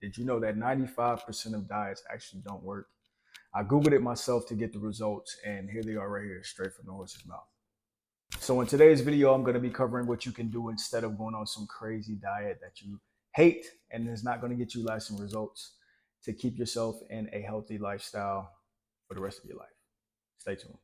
Did you know that 95% of diets actually don't work? I Googled it myself to get the results, and here they are right here, straight from the horse's mouth. So, in today's video, I'm going to be covering what you can do instead of going on some crazy diet that you hate and is not going to get you lasting results to keep yourself in a healthy lifestyle for the rest of your life. Stay tuned.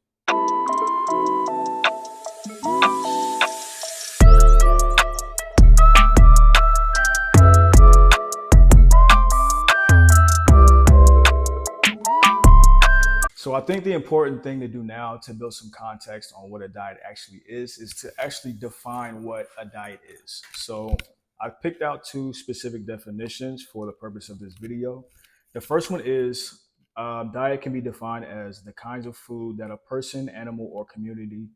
So I think the important thing to do now to build some context on what a diet actually is to actually define what a diet is. So I picked out two specific definitions for the purpose of this video. The first one is diet can be defined as the kinds of food that a person, animal, or community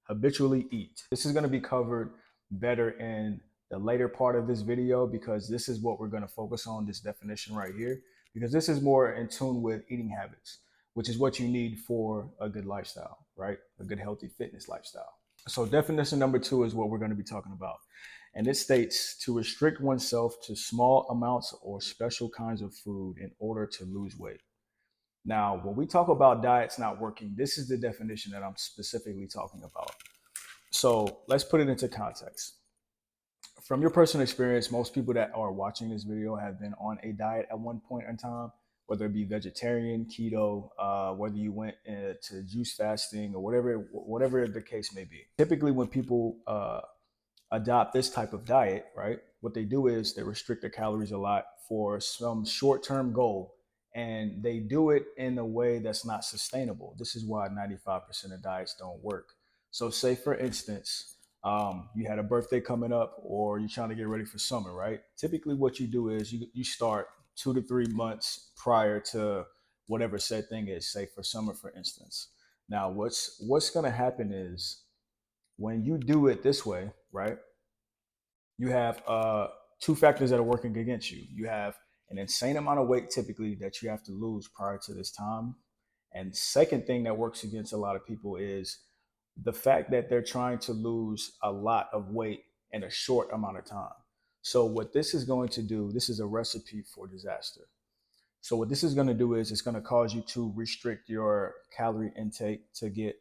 habitually eat. This is going to be covered better in the later part of this video because this is what we're going to focus on, this definition right here, because this is more in tune with eating habits, which is what you need for a good lifestyle, right? A good, healthy fitness lifestyle. So definition number two is what we're going to be talking about. And it states to restrict oneself to small amounts or special kinds of food in order to lose weight. Now, when we talk about diets not working, this is the definition that I'm specifically talking about. So let's put it into context. From your personal experience, most people that are watching this video have been on a diet at one point in time, whether it be vegetarian, keto, whether you went to juice fasting or whatever the case may be. Typically, when people adopt this type of diet, right, what they do is they restrict their calories a lot for some short-term goal, and they do it in a way that's not sustainable. This is why 95% of diets don't work. So say, for instance, you had a birthday coming up or you're trying to get ready for summer, right? Typically what you do is you start 2 to 3 months prior to whatever said thing is, say for summer, for instance. Now, what's going to happen is when you do it this way, right, you have two factors that are working against you. You have an insane amount of weight typically that you have to lose prior to this time. And second thing that works against a lot of people is the fact that they're trying to lose a lot of weight in a short amount of time. So what this is going to do, this is a recipe for disaster. So what this is going to do is it's going to cause you to restrict your calorie intake to get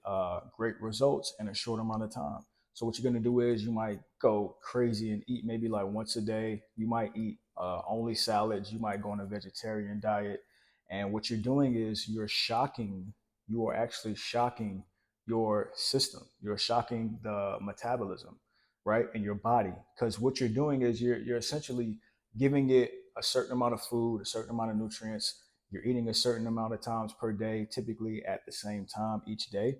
great results in a short amount of time. So what you're going to do is you might go crazy and eat maybe like once a day. You might eat only salads. You might go on a vegetarian diet. And what you're doing is you are actually shocking your system. You're shocking the metabolism, right, in your body. Because what you're doing is you're essentially giving it a certain amount of food, a certain amount of nutrients. You're eating a certain amount of times per day, typically at the same time each day.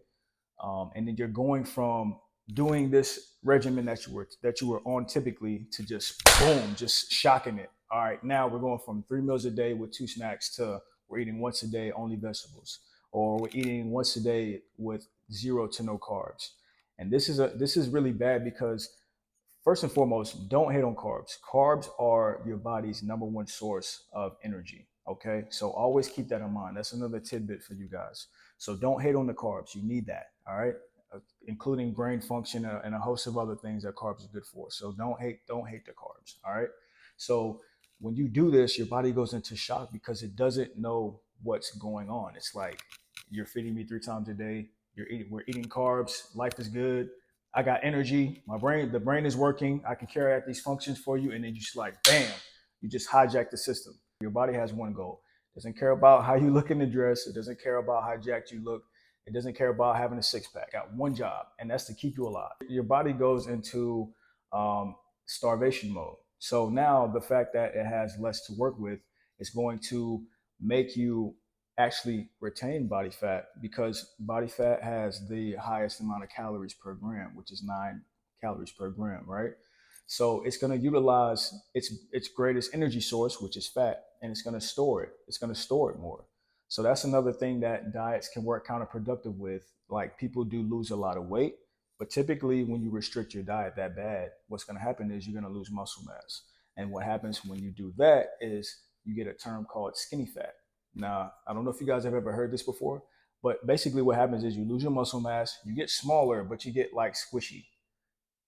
And then you're going from doing this regimen that you were on typically to just boom, just shocking it. All right, now we're going from 3 meals a day with 2 snacks to we're eating once a day only vegetables, or we're eating once a day with 0 to no carbs. And this is really bad because first and foremost, don't hate on carbs. Carbs are your body's number one source of energy. Okay. So always keep that in mind. That's another tidbit for you guys. So don't hate on the carbs. You need that. All right. Including brain function and a host of other things that carbs are good for. So don't hate the carbs. All right. So when you do this, your body goes into shock because it doesn't know what's going on. It's like, you're feeding me 3 times a day. We're eating carbs. Life is good. I got energy. The brain is working. I can carry out these functions for you. And then you just like, bam, you just hijack the system. Your body has one goal. It doesn't care about how you look in the dress. It doesn't care about how jacked you look. It doesn't care about having a six-pack. Got one job, and that's to keep you alive. Your body goes into starvation mode. So now the fact that it has less to work with is going to make you actually retain body fat, because body fat has the highest amount of calories per gram, which is 9 calories per gram, right? So it's going to utilize its greatest energy source, which is fat, and it's going to store it. It's going to store it more. So that's another thing that diets can work counterproductive with. Like, people do lose a lot of weight, but typically when you restrict your diet that bad, what's going to happen is you're going to lose muscle mass. And what happens when you do that is you get a term called skinny fat. Now, I don't know if you guys have ever heard this before, but basically what happens is you lose your muscle mass, you get smaller, but you get like squishy.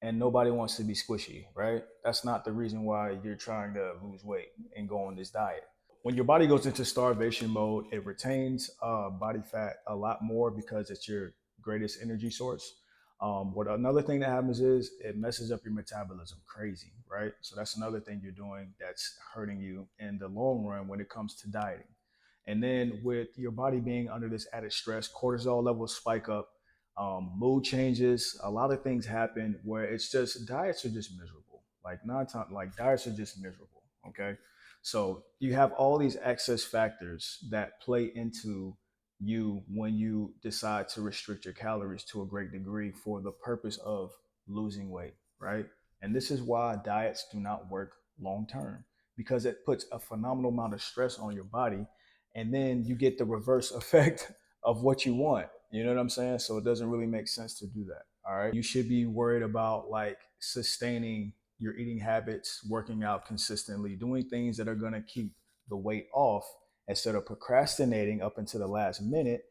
and nobody wants to be squishy, right? That's not the reason why you're trying to lose weight and go on this diet. When your body goes into starvation mode, it retains body fat a lot more because it's your greatest energy source. What another thing that happens is it messes up your metabolism crazy, right? So that's another thing you're doing that's hurting you in the long run when it comes to dieting. And then with your body being under this added stress, cortisol levels spike up, mood changes, a lot of things happen where it's just diets are just miserable. Like nine times, like diets are just miserable. Okay, so you have all these excess factors that play into you when you decide to restrict your calories to a great degree for the purpose of losing weight, right? And this is why diets do not work long term because it puts a phenomenal amount of stress on your body, and then you get the reverse effect of what you want. You know what I'm saying? So it doesn't really make sense to do that. All right. You should be worried about like sustaining your eating habits, working out consistently, doing things that are going to keep the weight off instead of procrastinating up until the last minute,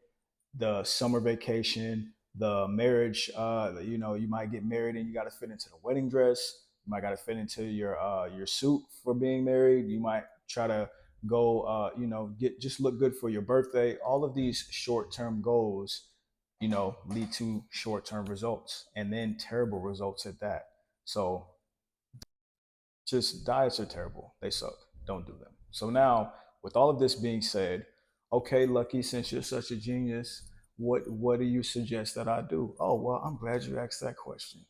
the summer vacation, the marriage. You might get married and you got to fit into the wedding dress. You might got to fit into your suit for being married. You might try to go, get just look good for your birthday. All of these short term goals, lead to short term results and then terrible results at that. So just diets are terrible. They suck. Don't do them. So now, with all of this being said, okay, Lucky, since you're such a genius, what do you suggest that I do? Oh, well, I'm glad you asked that question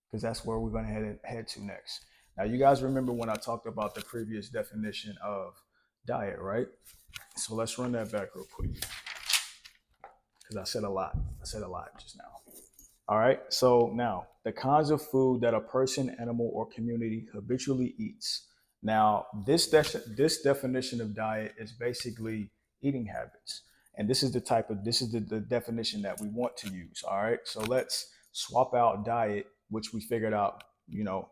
because that's where we're going to head to next. Now, you guys remember when I talked about the previous definition of diet, right? So let's run that back real quick because I said a lot. I said a lot just now. All right. So now the kinds of food that a person, animal, or community habitually eats. Now, this definition of diet is basically eating habits, and this is the definition that we want to use. All right. So let's swap out diet, which we figured out,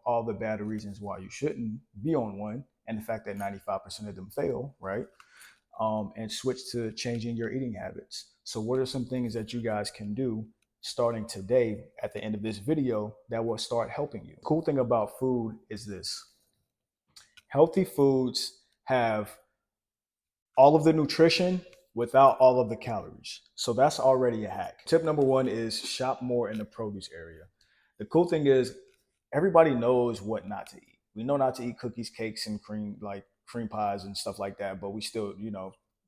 all the bad reasons why you shouldn't be on one, and the fact that 95% of them fail, right? And switch to changing your eating habits. So, what are some things that you guys can do starting today at the end of this video that will start helping you? Cool thing about food is this: healthy foods have all of the nutrition without all of the calories. So that's already a hack. Tip number one is shop more in the produce area. The cool thing is everybody knows what not to eat. We know not to eat cookies, cakes, and cream pies and stuff like that, but we still,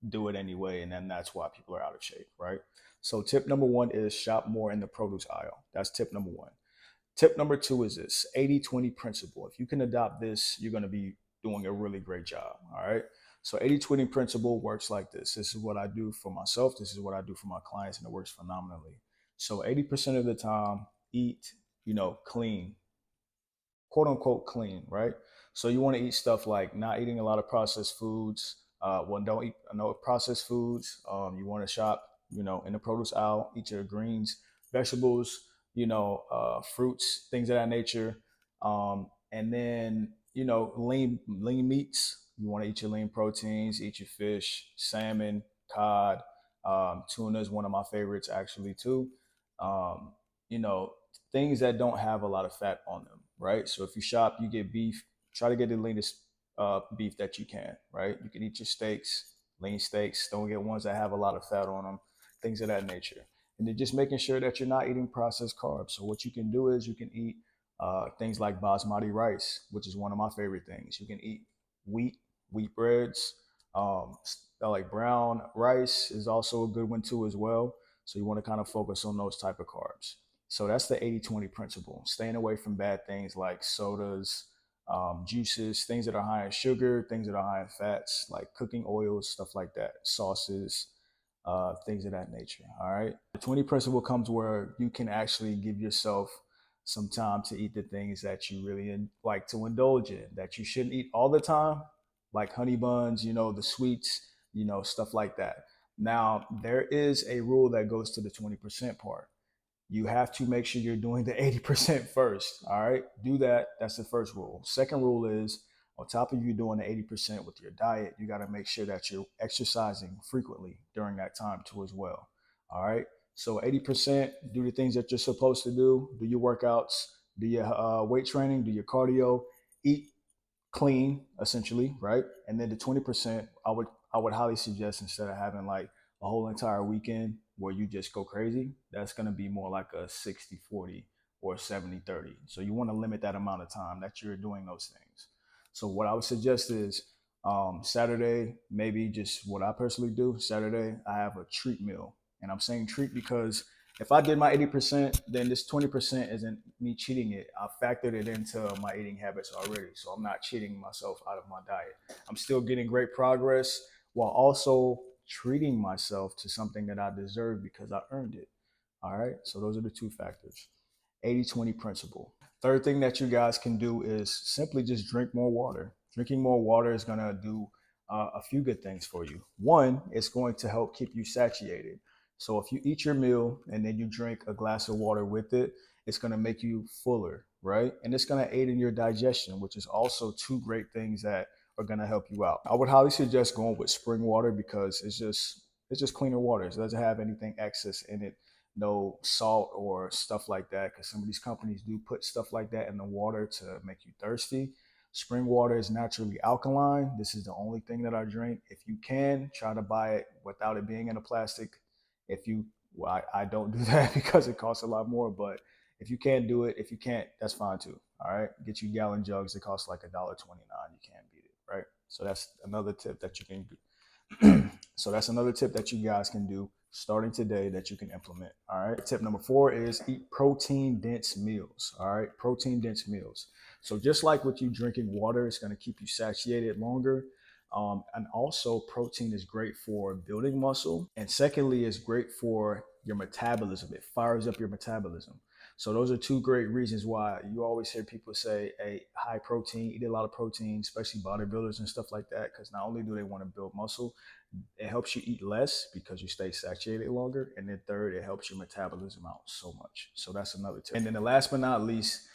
do it anyway. And then that's why people are out of shape, right? So tip number one is shop more in the produce aisle. That's tip number one. Tip number two is this 80-20 principle. If you can adopt this, you're going to be doing a really great job. All right. So 80-20 principle works like this. This is what I do for myself. This is what I do for my clients, and it works phenomenally. So 80% of the time, eat, clean, quote unquote clean, right? So you want to eat stuff like not eating a lot of processed foods. Don't eat no processed foods. You want to shop, in the produce aisle, eat your greens, vegetables, fruits, things of that nature. And then, lean meats. You want to eat your lean proteins, eat your fish, salmon, cod, tuna is one of my favorites actually too. Um, you know, things that don't have a lot of fat on them, right? So if you shop, you get beef, try to get the leanest beef that you can, right? You can eat your steaks, lean steaks. Don't get ones that have a lot of fat on them, things of that nature. And then just making sure that you're not eating processed carbs. So what you can do is you can eat things like basmati rice, which is one of my favorite things. You can eat wheat breads, like brown rice is also a good one too as well. So you want to kind of focus on those type of carbs. So that's the 80-20 principle. Staying away from bad things like sodas, juices, things that are high in sugar, things that are high in fats, like cooking oils, stuff like that, sauces, things of that nature. All right. The 20 principle comes where you can actually give yourself some time to eat the things that you really like to indulge in, that you shouldn't eat all the time, like honey buns, the sweets, stuff like that. Now, there is a rule that goes to the 20% part. You have to make sure you're doing the 80% first. All right. Do that. That's the first rule. Second rule is on top of you doing the 80% with your diet, you got to make sure that you're exercising frequently during that time too, as well. All right. So 80%, do the things that you're supposed to do your workouts, do your weight training, do your cardio, eat clean essentially, right? And then the 20%, I would highly suggest, instead of having like a whole entire weekend where you just go crazy, that's going to be more like a 60-40 or 70-30. So you want to limit that amount of time that you're doing those things. So what I would suggest is Saturday, maybe just what I personally do. Saturday, I have a treat meal. And I'm saying treat because if I did my 80%, then this 20% isn't me cheating it. I factored it into my eating habits already. So I'm not cheating myself out of my diet. I'm still getting great progress while also treating myself to something that I deserve because I earned it. All right. So those are the two factors. 80-20 principle. Third thing that you guys can do is simply just drink more water. Drinking more water is going to do a few good things for you. One, it's going to help keep you satiated. So if you eat your meal and then you drink a glass of water with it, it's going to make you fuller, right? And it's going to aid in your digestion, which is also two great things that are going to help you out. I would highly suggest going with spring water because it's just cleaner water. It doesn't have anything excess in it, no salt or stuff like that, because some of these companies do put stuff like that in the water to make you thirsty. Spring water is naturally alkaline. This is the only thing that I drink. If you can, try to buy it without it being in a plastic. If you, well, I don't do that because it costs a lot more, but if you can do it, if you can't, that's fine too. All right. Get you gallon jugs. It costs like $1.29. You can't beat it. Right. So that's another tip that you can do. So that's another tip that you guys can do starting today that you can implement. All right. Tip number 4 is eat protein dense meals. All right. Protein dense meals. So just like with you drinking water, it's going to keep you satiated longer. And also, protein is great for building muscle. And secondly, it's great for your metabolism. It fires up your metabolism. So those are two great reasons why you always hear people say, "Hey, high protein, eat a lot of protein," especially bodybuilders and stuff like that, because not only do they want to build muscle, it helps you eat less because you stay satiated longer. And then third, it helps your metabolism out so much. So that's another tip. And then the last but not least,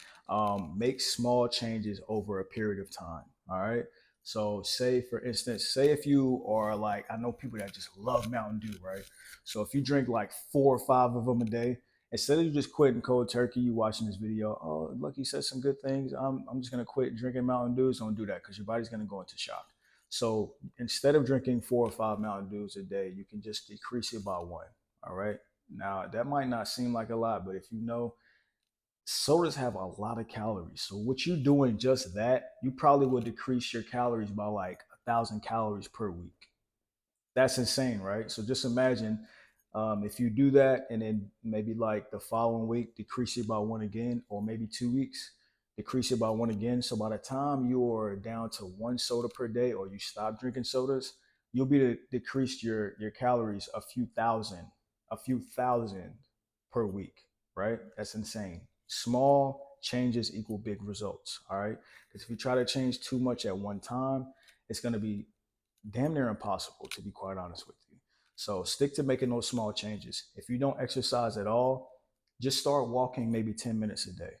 make small changes over a period of time. All right. So say, for instance, say if you are like, I know people that just love Mountain Dew, right? So if you drink like 4 or 5 of them a day, instead of you just quitting cold turkey, you watching this video, oh, Lucky said some good things. I'm just going to quit drinking Mountain Dews. Don't do that because your body's going to go into shock. So instead of drinking 4 or 5 Mountain Dews a day, you can just decrease it by one. All right. Now, that might not seem like a lot, but if you know, sodas have a lot of calories. So what you doing just that, you probably would decrease your calories by like 1,000 calories per week. That's insane, right? So just imagine if you do that and then maybe like the following week, decrease it by one again, or maybe 2 weeks, decrease it by one again. So by the time you're down to one soda per day or you stop drinking sodas, you'll be to decrease your calories a few thousand per week, right? That's insane. Small changes equal big results, all right? Because if you try to change too much at one time, it's going to be damn near impossible, to be quite honest with you. So stick to making those small changes. If you don't exercise at all, just start walking maybe 10 minutes a day,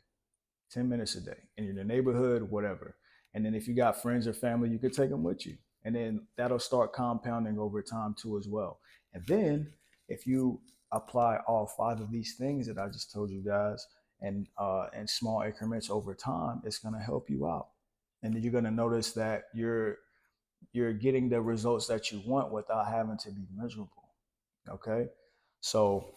10 minutes a day in your neighborhood, whatever. And then if you got friends or family, you could take them with you. And then that'll start compounding over time too as well. And then if you apply all 5 of these things that I just told you guys and small increments over time, it's gonna help you out. And then you're gonna notice that you're getting the results that you want without having to be miserable. Okay. So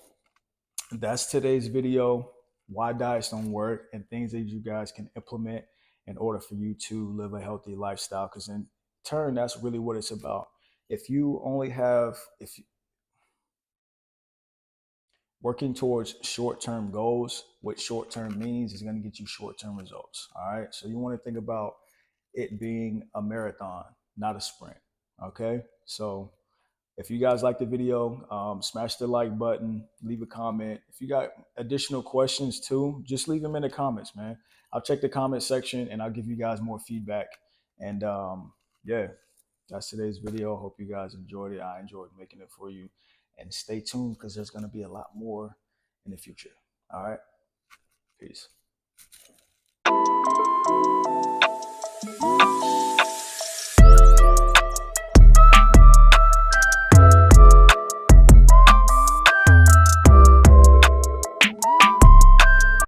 that's today's video. Why diets don't work and things that you guys can implement in order for you to live a healthy lifestyle. Because in turn, that's really what it's about. If you only have, if working towards short-term goals, what short-term means is going to get you short-term results. All right. So you want to think about it being a marathon, not a sprint. Okay. So if you guys like the video, smash the like button, leave a comment. If you got additional questions too, just leave them in the comments, man. I'll check the comment section and I'll give you guys more feedback. And yeah, that's today's video. Hope you guys enjoyed it. I enjoyed making it for you. And stay tuned because there's going to be a lot more in the future. All right. Peace.